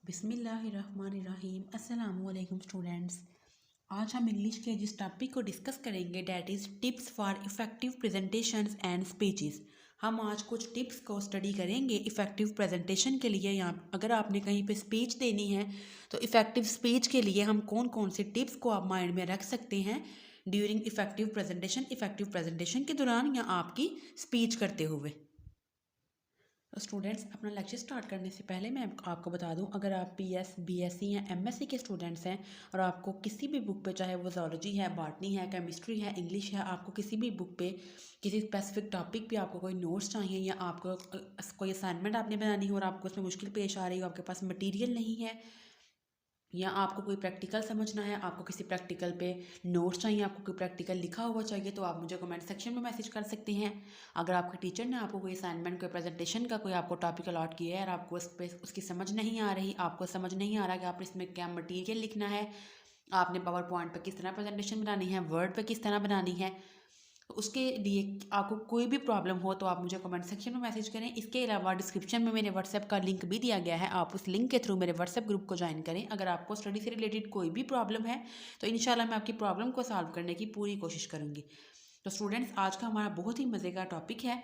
बिस्मिल्लाहिर्रहमानिर्रहीम। अस्सलामुअलैकुम स्टूडेंट्स। आज हम इंग्लिश के जिस टॉपिक को डिस्कस करेंगे that is tips for effective presentations and speeches. हम आज कुछ टिप्स को स्टडी करेंगे इफ़ेक्टिव प्रेजेंटेशन के लिए। यहाँ अगर आपने कहीं पे स्पीच देनी है तो इफ़ेक्टिव स्पीच के लिए हम कौन कौन से टिप्स को आप माइंड में रख सकते हैं ड्यूरिंग इफ़ेक्टिव प्रेजेंटेशन के दौरान या आपकी स्पीच करते हुए। तो स्टूडेंट्स, अपना लेक्चर स्टार्ट करने से पहले मैं आपको बता दूं, अगर आप पीएस बीएससी या एमएससी के स्टूडेंट्स हैं और आपको किसी भी बुक पे, चाहे वो ज़ूलॉजी है, बॉटनी है, केमिस्ट्री है, इंग्लिश है, आपको किसी भी बुक पे किसी स्पेसिफिक टॉपिक पे आपको कोई नोट्स चाहिए या आपको कोई असाइनमेंट आपने बनानी हो और आपको उसमें मुश्किल पेश आ रही हो, आपके पास मटीरियल नहीं है या आपको कोई प्रैक्टिकल समझना है, आपको किसी प्रैक्टिकल पे नोट्स चाहिए, आपको कोई प्रैक्टिकल लिखा हुआ चाहिए, तो आप मुझे कमेंट सेक्शन में मैसेज कर सकते हैं। अगर आपके टीचर ने आपको कोई असाइनमेंट, कोई प्रेजेंटेशन का कोई आपको टॉपिक अलॉट किया है और आपको उस पर उसकी समझ नहीं आ रही, आपको समझ नहीं आ रहा कि आप इसमें क्या मटीरियल लिखना है, आपने पावर पॉइंट पर किस तरह प्रेजेंटेशन बनानी है, वर्ड पर किस तरह बनानी है, तो उसके लिए आपको कोई भी प्रॉब्लम हो तो आप मुझे कमेंट सेक्शन में मैसेज करें। इसके अलावा डिस्क्रिप्शन में मेरे व्हाट्सएप का लिंक भी दिया गया है, आप उस लिंक के थ्रू मेरे व्हाट्सएप ग्रुप को ज्वाइन करें। अगर आपको स्टडी से रिलेटेड कोई भी प्रॉब्लम है तो इंशाल्लाह मैं आपकी प्रॉब्लम को सॉल्व करने की पूरी कोशिश करूँगी। तो स्टूडेंट्स, आज का हमारा बहुत ही मज़े का टॉपिक है।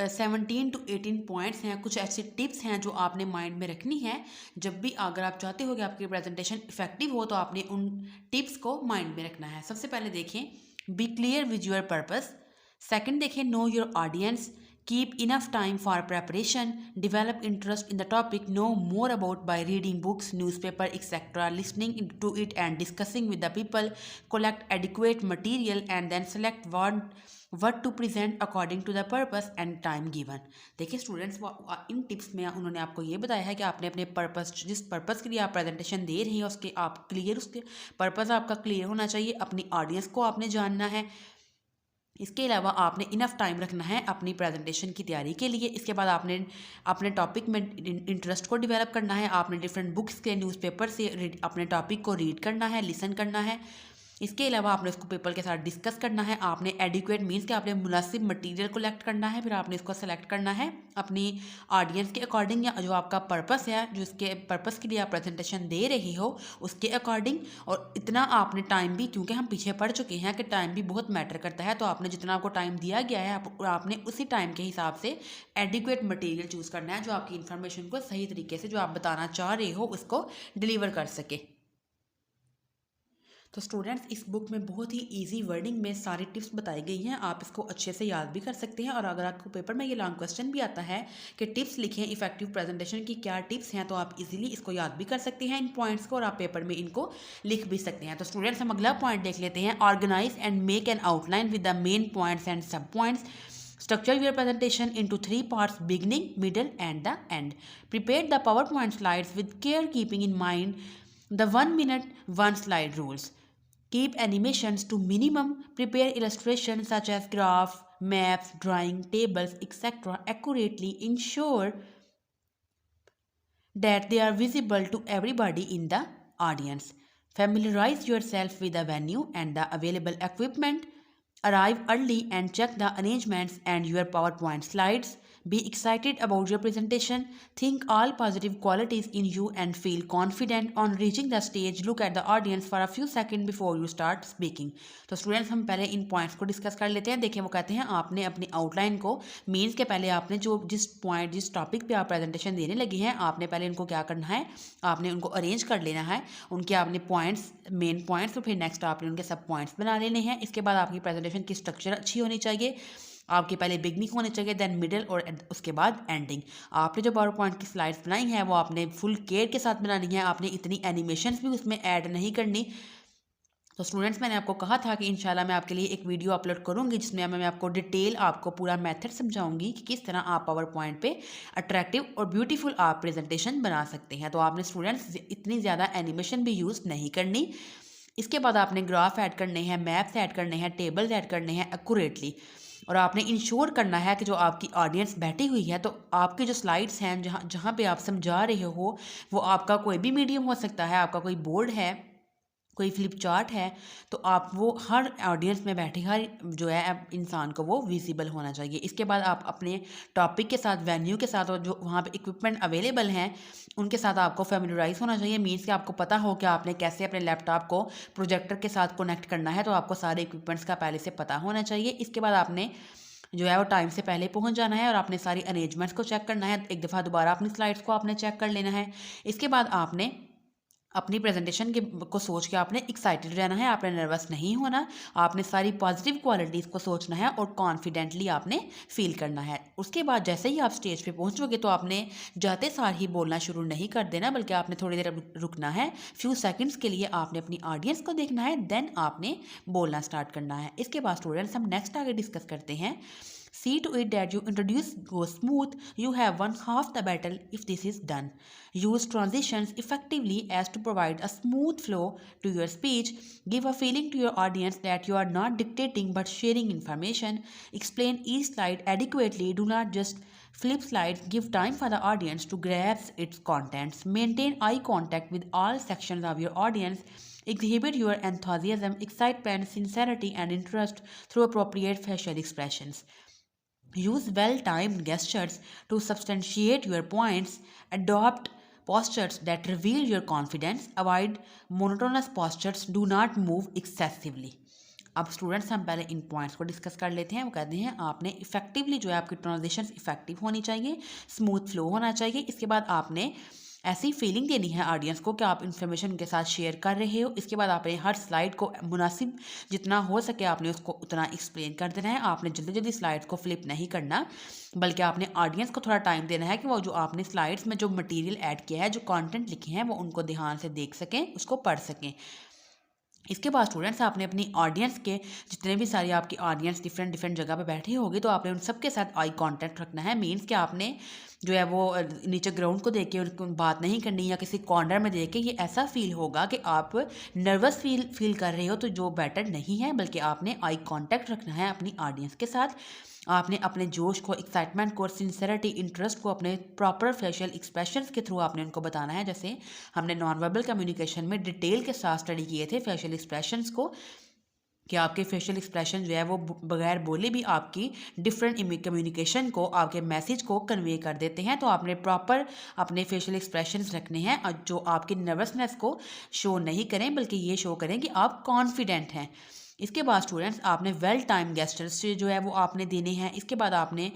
17 to 18 पॉइंट्स हैं, कुछ ऐसे टिप्स हैं जो आपने माइंड में रखनी है जब भी अगर आप चाहते हो कि आपकी प्रेजेंटेशन इफेक्टिव हो, तो आपने उन टिप्स को माइंड में रखना है। सबसे पहले देखें, be clear with your purpose. Second देखें, know your audience, keep enough time for preparation, develop interest in the topic, know more about by reading books, newspaper etcetera, listening to it and discussing with the people, collect adequate material and then select what to present according to the purpose and time given. देखिए students, इन tips में उन्होंने आपको ये बताया है कि आपने अपने पर्पस, जिस पर्पस के लिए आप प्रेजेंटेशन दे रही हैं उसके आप क्लियर, उसके पर्पस आपका क्लियर होना चाहिए, अपनी ऑडियंस को आपने जानना है। इसके अलावा आपने इनफ टाइम रखना है अपनी प्रेजेंटेशन की तैयारी के लिए। इसके बाद आपने अपने टॉपिक में इंटरेस्ट को डेवलप करना है, आपने डिफरेंट बुक्स के, न्यूज़पेपर से अपने टॉपिक को रीड करना है, लिसन करना है। इसके अलावा आपने उसको पेपर के साथ डिस्कस करना है, आपने एडिक्वेट मीन्स कि आपने मुनासिब मटेरियल कलेक्ट करना है, फिर आपने इसको सेलेक्ट करना है अपनी ऑडियंस के अकॉर्डिंग, या जो आपका पर्पस है, जो इसके पर्पस के लिए आप प्रेजेंटेशन दे रही हो उसके अकॉर्डिंग। और इतना आपने टाइम भी, क्योंकि हम पीछे पढ़ चुके हैं कि टाइम भी बहुत मैटर करता है, तो आपने जितना आपको टाइम दिया गया है आपने उसी टाइम के हिसाब से एडिक्वेट मटेरियल चूज़ करना है जो आपकी इन्फॉर्मेशन को सही तरीके से, जो आप बताना चाह रहे हो, उसको डिलीवर कर सके। तो स्टूडेंट्स, इस बुक में बहुत ही इजी वर्डिंग में सारी टिप्स बताई गई हैं, आप इसको अच्छे से याद भी कर सकते हैं। और अगर आपको पेपर में ये लॉन्ग क्वेश्चन भी आता है कि टिप्स लिखें इफेक्टिव प्रेजेंटेशन की, क्या टिप्स हैं, तो आप इजीली इसको याद भी कर सकते हैं इन पॉइंट्स को, और आप पेपर में इनको लिख भी सकते हैं। तो स्टूडेंट्स, हम अगला पॉइंट देख लेते हैं, organise and make an outline with the main points and sub points, structure your presentation into 3 parts, beginning, middle and the end. Prepare the PowerPoint slides with care, keeping in mind the 1 minute 1 slide rules. Keep animations to minimum. Prepare illustrations such as graphs, maps, drawing, tables, etc. accurately. Ensure that they are visible to everybody in the audience. Familiarize yourself with the venue and the available equipment. Arrive early and check the arrangements and your PowerPoint slides. Be excited about your presentation. Think all positive qualities in you and feel confident on reaching the stage. Look at the audience for a few seconds before you start speaking. तो students, हम पहले इन points को discuss कर लेते हैं। देखिए, वो कहते हैं आपने अपनी आउटलाइन को, मीन्स के पहले आपने जो जिस टॉपिक पे आप प्रेजेंटेशन देने लगी हैं, आपने पहले इनको क्या करना है, आपने उनको अरेंज कर लेना है, उनके आपने पॉइंट्स, मेन पॉइंट्स, तो फिर नेक्स्ट आपने उनके सब पॉइंट्स बना लेने हैं। इसके बाद आपकी प्रेजेंटेशन की स्ट्रक्चर अच्छी होनी चाहिए, आपके पहले बिगनिंग होनी चाहिए, देन मिडल और उसके बाद एंडिंग। आपने जो पावर पॉइंट की स्लाइड्स बनाई हैं वो आपने फुल केयर के साथ बनानी है, आपने इतनी एनिमेशंस भी उसमें ऐड नहीं करनी। तो स्टूडेंट्स, मैंने आपको कहा था कि इंशाल्लाह मैं आपके लिए एक वीडियो अपलोड करूंगी जिसमें मैं आपको डिटेल, आपको पूरा मेथड समझाऊंगी कि किस तरह आप पावर पॉइंट पे अट्रैक्टिव और ब्यूटीफुल आप प्रेजेंटेशन बना सकते हैं। तो आपने स्टूडेंट्स इतनी ज़्यादा एनिमेशन भी यूज़ नहीं करनी। इसके बाद आपने ग्राफ ऐड करने हैं, मैप्स ऐड करने हैं, टेबल्स ऐड करने हैं एक्यूरेटली, और आपने इंश्योर करना है कि जो आपकी ऑडियंस बैठी हुई है, तो आपकी जो स्लाइड्स हैं, जहाँ पे आप समझा रहे हो, वो आपका कोई भी मीडियम हो सकता है, आपका कोई बोर्ड है, कोई फ्लिप चार्ट है तो आप वो हर ऑडियंस में बैठे हर जो है इंसान को वो विजिबल होना चाहिए। इसके बाद आप अपने टॉपिक के साथ, वेन्यू के साथ और जो वहाँ पे इक्विपमेंट अवेलेबल हैं उनके साथ आपको फेमिलराइज होना चाहिए। मीन्स कि आपको पता हो कि आपने कैसे अपने लैपटॉप को प्रोजेक्टर के साथ कनेक्ट करना है, तो आपको सारे इक्विपमेंट्स का पहले से पता होना चाहिए। इसके बाद आपने जो है वो टाइम से पहले पहुंच जाना है और आपने सारी अरेंजमेंट्स को चेक करना है। एक दफ़ा दोबारा अपनी स्लाइड्स को आपने चेक कर लेना है। इसके बाद आपने अपनी प्रेजेंटेशन के को सोच के आपने एक्साइटेड रहना है, आपने नर्वस नहीं होना। आपने सारी पॉजिटिव क्वालिटीज़ को सोचना है और कॉन्फिडेंटली आपने फील करना है। उसके बाद जैसे ही आप स्टेज पे पहुंचोगे तो आपने जाते सार ही बोलना शुरू नहीं कर देना, बल्कि आपने थोड़ी देर रुकना है। फ्यू सेकंड्स के लिए आपने अपनी ऑडियंस को देखना है, देन आपने बोलना स्टार्ट करना है। इसके बाद स्टूडेंट्स हम नेक्स्ट आगे डिस्कस करते हैं। See to it that you introduce go smooth. You have won half the battle if this is done. Use transitions effectively as to provide a smooth flow to your speech. Give a feeling to your audience that you are not dictating but sharing information. Explain each slide adequately. Do not just flip slides. Give time for the audience to grasp its contents. Maintain eye contact with all sections of your audience. Exhibit your enthusiasm, excitement, sincerity, and interest through appropriate facial expressions. Use well-timed gestures to substantiate your points. Adopt postures that reveal your confidence. Avoid monotonous postures. Do not move excessively. अब students हम पहले इन points को discuss कर लेते हैं। वो कहते हैं आपने इफेक्टिवली जो है आपकी ट्रांजिशंस इफेक्टिव होनी चाहिए, स्मूथ फ्लो होना चाहिए। इसके बाद आपने ऐसी फीलिंग देनी है ऑडियंस को कि आप इन्फॉर्मेशन उनके साथ शेयर कर रहे हो। इसके बाद आपने हर स्लाइड को मुनासिब जितना हो सके आपने उसको उतना एक्सप्लेन कर देना है। आपने जल्दी जल्दी स्लाइड्स को फ्लिप नहीं करना, बल्कि आपने ऑडियंस को थोड़ा टाइम देना है कि वो जो आपने स्लाइड्स में जो मटेरियल ऐड किया है, जो कंटेंट लिखे हैं, वो उनको ध्यान से देख सकें, उसको पढ़ सकें। इसके बाद स्टूडेंट्स आपने अपनी ऑडियंस के जितने भी सारी आपकी ऑडियंस डिफरेंट डिफरेंट जगह पे बैठी होगी तो आपने उन सब के साथ आई कांटेक्ट रखना है। मींस कि आपने जो है वो नीचे ग्राउंड को देख के उनको बात नहीं करनी या किसी कॉर्नर में देख के ये ऐसा फील होगा कि आप नर्वस फील कर रहे हो, तो जो बेटर नहीं है, बल्कि आपने आई कांटेक्ट रखना है अपनी ऑडियंस के साथ। आपने अपने जोश को, एक्साइटमेंट को, सिंसेरिटी, इंटरेस्ट को अपने प्रॉपर फेशियल एक्सप्रेशंस के थ्रू आपने उनको बताना है। जैसे हमने नॉन वर्बल कम्युनिकेशन में डिटेल के साथ स्टडी किए थे फेशियल एक्सप्रेशंस को, कि आपके फेशियल एक्सप्रेशन जो है वो बगैर बोले भी आपकी डिफरेंट कम्युनिकेशन को, आपके मैसेज को कन्वे कर देते हैं। तो आपने प्रॉपर अपने फेशियल एक्सप्रेशंस रखने हैं और जो आपकी नर्वसनेस को शो नहीं करें, बल्कि ये शो करें कि आप कॉन्फिडेंट हैं। इसके बाद स्टूडेंट्स आपने वेल टाइम गेस्टर्स जो है वो आपने देने हैं। इसके बाद आपने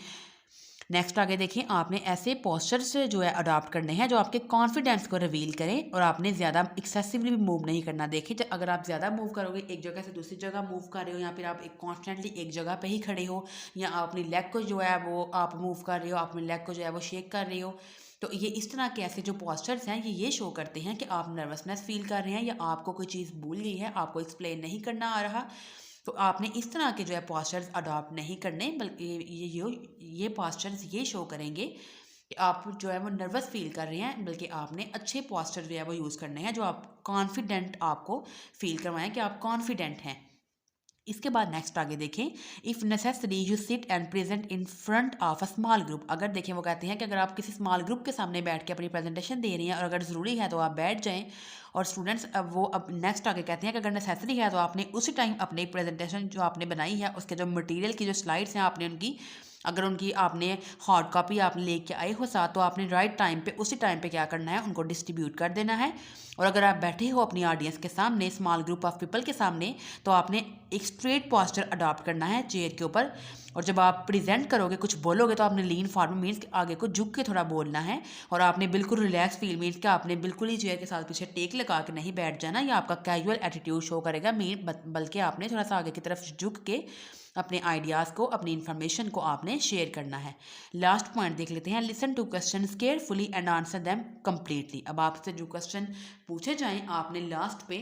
नेक्स्ट आगे देखिए, आपने ऐसे पोस्चर्स जो है अडॉप्ट करने हैं जो आपके कॉन्फिडेंस को रिवील करें, और आपने ज़्यादा एक्सेसिवली भी मूव नहीं करना। देखिए अगर आप ज़्यादा मूव करोगे, एक जगह से दूसरी जगह मूव कर रहे हो, या फिर आप एक कॉन्स्टेंटली एक जगह पे ही खड़े हो, या आप अपनी लेग को जो है वो आप मूव कर रहे हो, आप अपनी लेग को जो है वो शेक कर रहे हो, तो ये इस तरह के ऐसे जो पोस्चर्स हैं ये शो करते हैं कि आप नर्वसनेस फील कर रहे हैं या आपको कोई चीज़ भूल गई है, आपको एक्सप्लेन नहीं करना आ रहा। तो आपने इस तरह के जो है पोस्चर्स अडॉप्ट नहीं करने, बल्कि ये पोस्चर्स ये शो करेंगे कि आप जो है वो नर्वस फील कर रहे हैं, बल्कि आपने अच्छे पोस्चर जो है वो यूज़ करने हैं जो आप कॉन्फिडेंट आपको फील करवाएं कि आप कॉन्फिडेंट हैं। इसके बाद नेक्स्ट आगे देखें, if necessary you sit and present in front of a small group. अगर देखें वो कहते हैं कि अगर आप किसी स्मॉल ग्रुप के सामने बैठ के अपनी प्रेजेंटेशन दे रही हैं और अगर ज़रूरी है तो आप बैठ जाएं। और स्टूडेंट्स अब नेक्स्ट आगे कहते हैं कि अगर नेसेसरी है तो आपने उसी टाइम अपनी प्रेजेंटेशन जो आपने बनाई है उसके जो मटेरियल की जो स्लाइड्स हैं आपने उनकी, अगर उनकी आपने हार्ड कॉपी आप लेके आए हो साथ, तो आपने राइट टाइम पे उसी टाइम पे क्या करना है, उनको डिस्ट्रीब्यूट कर देना है। और अगर आप बैठे हो अपनी ऑडियंस के सामने, स्मॉल ग्रुप ऑफ पीपल के सामने, तो आपने एक स्ट्रेट पोस्चर अडॉप्ट करना है चेयर के ऊपर। और जब आप प्रेजेंट करोगे, कुछ बोलोगे, तो आपने लीन फॉर्म मीन्स आगे को झुक के थोड़ा बोलना है, और आपने बिल्कुल रिलैक्स फील मीन्स कि आपने बिल्कुल ही चेयर के साथ पीछे टेक लगा के नहीं बैठ जाना, या आपका कैजुअल एटीट्यूड शो करेगा बल्कि आपने थोड़ा सा आगे की तरफ झुक के अपने आइडियाज़ को, अपनी इन्फॉर्मेशन को आपने शेयर करना है। लास्ट पॉइंट देख लेते हैं, listen to question carefully and answer them completely. अब आपसे जो क्वेश्चन पूछे जाएं आपने लास्ट पे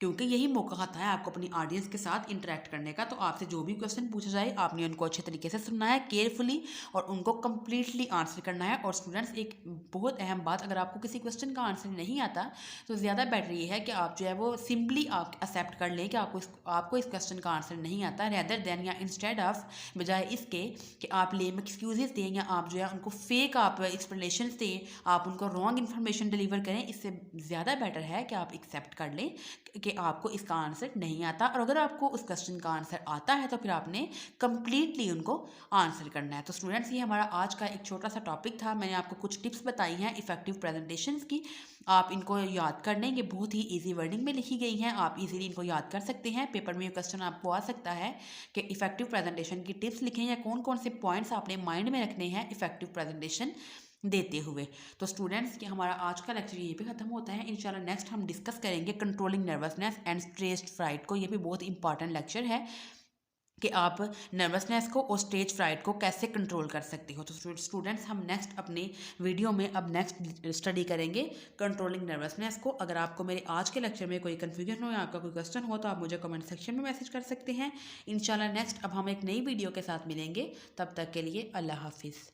क्योंकि यही मौका आता है आपको अपनी ऑडियंस के साथ इंटरेक्ट करने का। तो आपसे जो भी क्वेश्चन पूछा जाए आपने उनको अच्छे तरीके से सुनना है केयरफुली और उनको कम्प्लीटली आंसर करना है। और स्टूडेंट्स एक बहुत अहम बात, अगर आपको किसी क्वेश्चन का आंसर नहीं आता तो ज़्यादा बेटर ये है कि आप जो है वो सिंपली आप एक्सेप्ट कर लें कि आपको इस क्वेश्चन का आंसर नहीं आता, रेदर देन या इंस्टेड ऑफ, बजाय इसके कि आप लेम एक्सक्यूजेस दें या आप जो है उनको फेक आप एक्सप्लेनेशन दें, आप उनको रॉन्ग इन्फॉर्मेशन डिलीवर करें। इससे ज़्यादा बेटर है कि आप एक्सेप्ट कर लें कि आपको इसका आंसर नहीं आता। और अगर आपको उस क्वेश्चन का आंसर आता है तो फिर आपने कंप्लीटली उनको आंसर करना है। तो स्टूडेंट्स ये हमारा आज का एक छोटा सा टॉपिक था। मैंने आपको कुछ टिप्स बताई हैं इफेक्टिव प्रेजेंटेशंस की, आप इनको याद कर लें। ये बहुत ही इजी वर्डिंग में लिखी गई हैं, आप इजीली इनको याद कर सकते हैं। पेपर में ये क्वेश्चन आपको आ सकता है कि इफेक्टिव प्रेजेंटेशन की टिप्स लिखें या कौन कौन से पॉइंट्स आपने माइंड में रखने हैं इफेक्टिव प्रेजेंटेशन देते हुए। तो स्टूडेंट्स कि हमारा आज का लेक्चर यहीं पे ख़त्म होता है। इंशाल्लाह नेक्स्ट हम डिस्कस करेंगे controlling nervousness and stage fright को। ये भी बहुत इंपॉर्टेंट लेक्चर है कि आप नर्वसनेस को और स्टेज फ्राइट को कैसे कंट्रोल कर सकते हो। तो स्टूडेंट्स हम नेक्स्ट अपने वीडियो में अब नेक्स्ट स्टडी करेंगे कंट्रोलिंग नर्वसनेस को। अगर आपको मेरे आज के लेक्चर में कोई कन्फ्यूजन हो या आपका कोई क्वेश्चन हो तो आप मुझे कमेंट सेक्शन में मैसेज कर सकते हैं। इंशाल्लाह नेक्स्ट अब हम एक नई वीडियो के साथ मिलेंगे, तब तक के लिए अल्लाह हाफिज़।